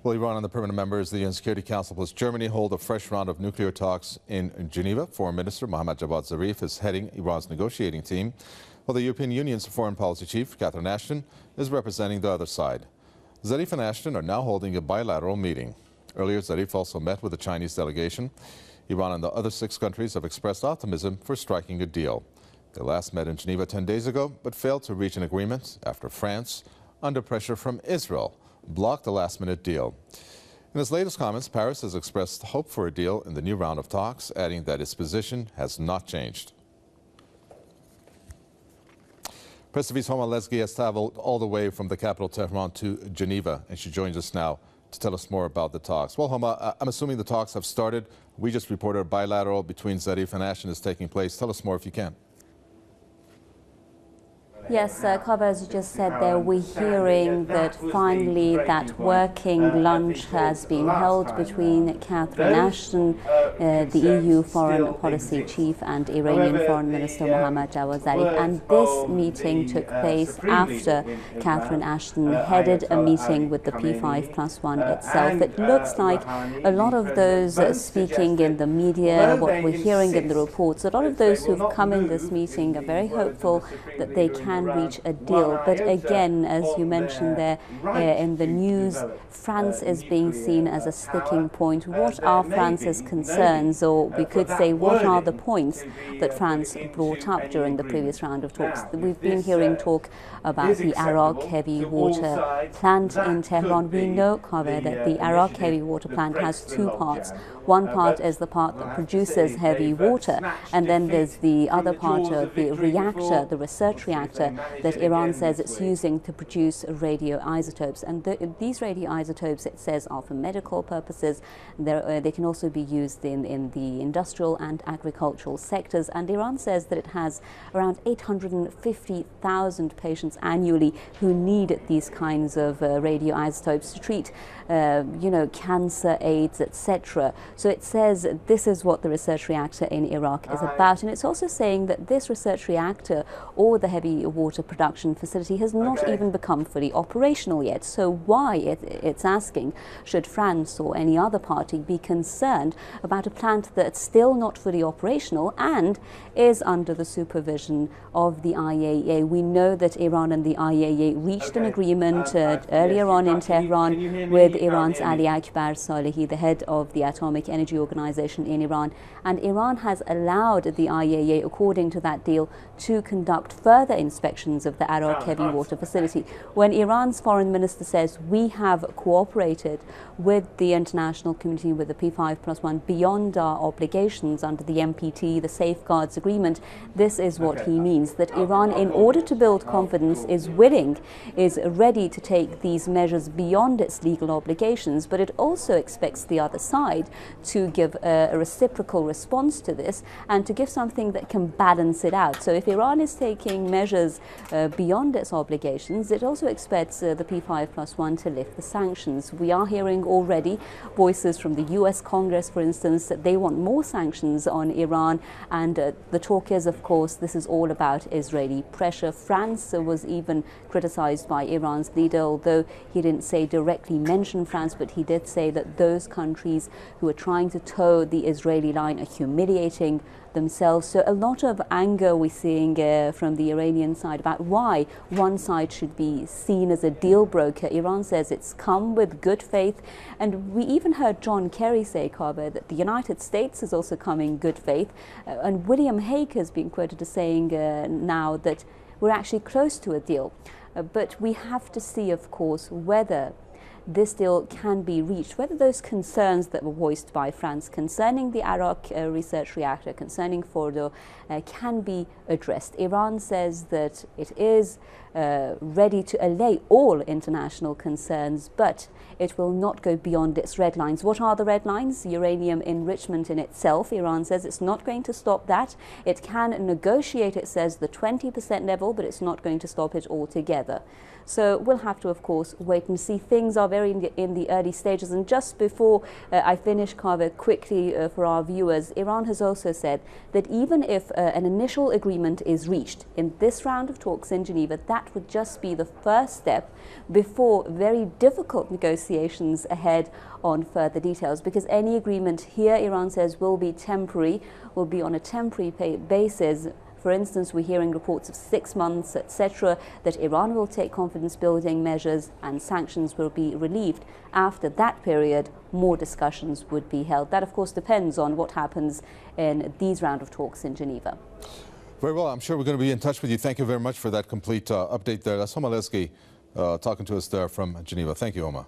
Well, Iran and the permanent members of the UN Security Council plus Germany hold a fresh round of nuclear talks in Geneva. Foreign Minister Mohammad Javad Zarif is heading Iran's negotiating team, while the European Union's foreign policy chief, Catherine Ashton, is representing the other side. Zarif and Ashton are now holding a bilateral meeting. Earlier, Zarif also met with the Chinese delegation. Iran and the other 6 countries have expressed optimism for striking a deal. They last met in Geneva 10 days ago, but failed to reach an agreement after France, under pressure from Israel, blocked the last-minute deal. In its latest comments, Paris has expressed hope for a deal in the new round of talks, adding that its position has not changed. Press TV's Homa Lesgi has traveled all the way from the capital Tehran to Geneva, and she joins us now to tell us more about the talks. Well, Homa, I'm assuming the talks have started. We just reported a bilateral between Zarif and Ashton is taking place. Tell us more if you can. Yes, Kaba, as you just said there, we're hearing that finally that working lunch has been held between Catherine Ashton, the EU foreign policy chief, and Iranian foreign minister Mohammad Javad Zarif. And this meeting took place after Catherine Ashton headed a meeting with the P5+1 itself. It looks like a lot of those speaking in the media, what we're hearing in the reports, a lot of those who've come in this meeting are very hopeful that they can reach a deal. But again, as you mentioned there in the news, France is being seen as a sticking point. What are France's concerns, or we could say what are the points that France brought up during the previous round of talks? We've been hearing talk about the Arak heavy water plant in Tehran. We know, Kaveh, that the Arak heavy water plant has 2 parts. One part is the part that produces heavy water, and then there's the other part of the reactor, the research reactor, that Iran says it's using to produce radioisotopes. And these radioisotopes, it says, are for medical purposes. They can also be used in the industrial and agricultural sectors. And Iran says that it has around 850,000 patients annually who need these kinds of radioisotopes to treat, cancer, AIDS, etc. So it says this is what the research reactor in Iraq is about. And it's also saying that this research reactor, or the heavy water production facility, has not even become fully operational yet. So why, it's asking, should France or any other party be concerned about a plant that's still not fully operational and is under the supervision of the IAEA? We know that Iran and the IAEA reached an agreement earlier on in Tehran with Iran's Ali Akbar Salehi, the head of the Atomic Energy Organization in Iran, and Iran has allowed the IAEA, according to that deal, to conduct further inspections of the Arak heavy water facility. When Iran's foreign minister says we have cooperated with the international community, with the P5+1, beyond our obligations under the NPT, the Safeguards Agreement, this is what he means, that Iran, in order to build confidence, is ready to take these measures beyond its legal obligations, but it also expects the other side to give a reciprocal response to this and to give something that can balance it out. So if Iran is taking measures beyond its obligations, it also expects the P5+1 to lift the sanctions. We are hearing already voices from the US Congress, for instance, that they want more sanctions on Iran, and the talk is, of course, this is all about Israeli pressure. France was even criticized by Iran's leader, although he didn't directly mention France, but he did say that those countries who are trying to toe the Israeli line are humiliating themselves. So a lot of anger we're seeing from the Iranian side about why one side should be seen as a deal broker. Iran says it's come with good faith, and we even heard John Kerry say, Kaba, that the United States is also come in good faith, and William Hague has been quoted as saying now that we're actually close to a deal. But we have to see, of course, whether this deal can be reached, whether those concerns that were voiced by France concerning the Arak research reactor, concerning Fordo, can be addressed. Iran says that it is ready to allay all international concerns, but it will not go beyond its red lines. What are the red lines? Uranium enrichment in itself. Iran says it's not going to stop that. It can negotiate, it says, the 20% level, but it's not going to stop it altogether. So we'll have to, of course, wait and see. Things are very in the early stages. And just before I finish, Kaveh, quickly for our viewers, Iran has also said that even if an initial agreement is reached in this round of talks in Geneva, that that would just be the first step before very difficult negotiations ahead on further details, because any agreement here, Iran says, will be temporary, will be on a temporary basis. For instance, we're hearing reports of 6 months, etc., that Iran will take confidence-building measures and sanctions will be relieved. After that period, more discussions would be held. That, of course, depends on what happens in these round of talks in Geneva. Very well. I'm sure we're going to be in touch with you. Thank you very much for that complete update there. That's Homa Lesky talking to us there from Geneva. Thank you, Homa.